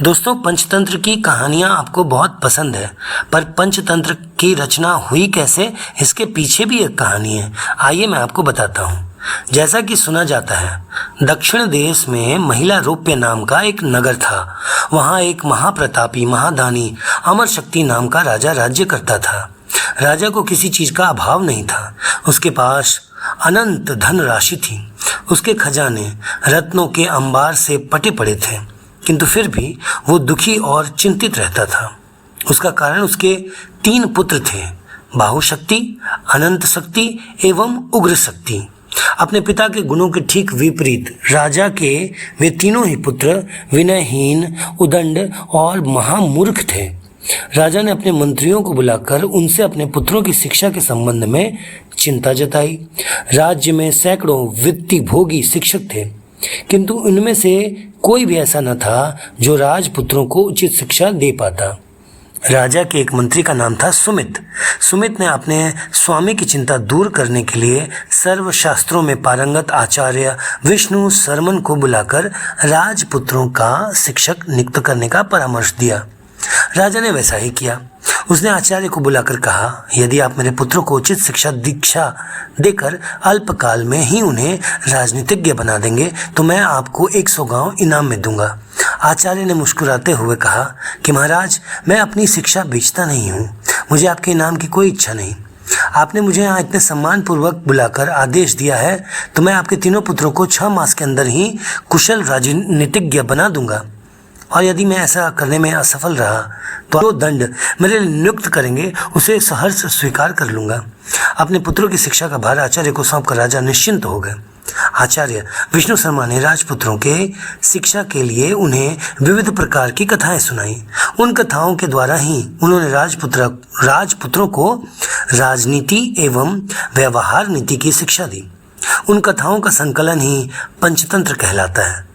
दोस्तों, पंचतंत्र की कहानियाँ आपको बहुत पसंद है, पर पंचतंत्र की रचना हुई कैसे, इसके पीछे भी एक कहानी है। आइए मैं आपको बताता हूँ। जैसा कि सुना जाता है, दक्षिण देश में महिला रोप्य नाम का एक नगर था। वहाँ एक महाप्रतापी, महादानी, अमर शक्ति नाम का राजा राज्य करता था। राजा को किसी चीज़ का अभाव नहीं था। उसके पास अनंत धन राशि थी। उसके खजाने रत्नों के अंबार से पटे पड़े थे, किंतु फिर भी वो दुखी और चिंतित रहता था। उसका कारण उसके 3 पुत्र थे, बाहुशक्ति, अनंत शक्ति एवं उग्र शक्ति। अपने पिता के गुणों के ठीक विपरीत राजा के वे तीनों ही पुत्र विनयहीन, उदंड और महामूर्ख थे। राजा ने अपने मंत्रियों को बुलाकर उनसे अपने पुत्रों की शिक्षा के संबंध में चिंता जताई। राज्य में सैकड़ों वित्तीय भोगी शिक्षक थे, किंतु उनमें से कोई भी ऐसा न था जो राजपुत्रों को उचित शिक्षा दे पाता। राजा के एक मंत्री का नाम था सुमित। सुमित ने अपने स्वामी की चिंता दूर करने के लिए सर्वशास्त्रों में पारंगत आचार्य विष्णु शर्मन को बुलाकर राजपुत्रों का शिक्षक नियुक्त करने का परामर्श दिया। राजा ने वैसा ही किया। उसने आचार्य को बुलाकर कहा, यदि आप मेरे पुत्रों को उचित शिक्षा दीक्षा देकर अल्पकाल में ही उन्हें राजनीतिज्ञ बना देंगे तो मैं आपको 100 गांव इनाम में दूंगा। आचार्य ने मुस्कुराते हुए कहा कि महाराज, मैं अपनी शिक्षा बेचता नहीं हूँ। मुझे आपके इनाम की कोई इच्छा नहीं। आपने मुझे यहाँ इतने सम्मानपूर्वक बुलाकर आदेश दिया है तो मैं आपके तीनों पुत्रों को 6 मास के अंदर ही कुशल राजनीतिज्ञ बना दूंगा, और यदि मैं ऐसा करने में असफल रहा तो जो दंड मेरे नियुक्त करेंगे उसे सहर्ष स्वीकार कर लूँगा। अपने पुत्रों की शिक्षा का भार आचार्य को सौंपकर राजा निश्चिंत हो गए। आचार्य विष्णु शर्मा ने राजपुत्रों के शिक्षा के लिए उन्हें विविध प्रकार की कथाएं सुनाई। उन कथाओं के द्वारा ही उन्होंने राजपुत्रों को राजनीति एवं व्यवहार नीति की शिक्षा दी। उन कथाओं का संकलन ही पंचतंत्र कहलाता है।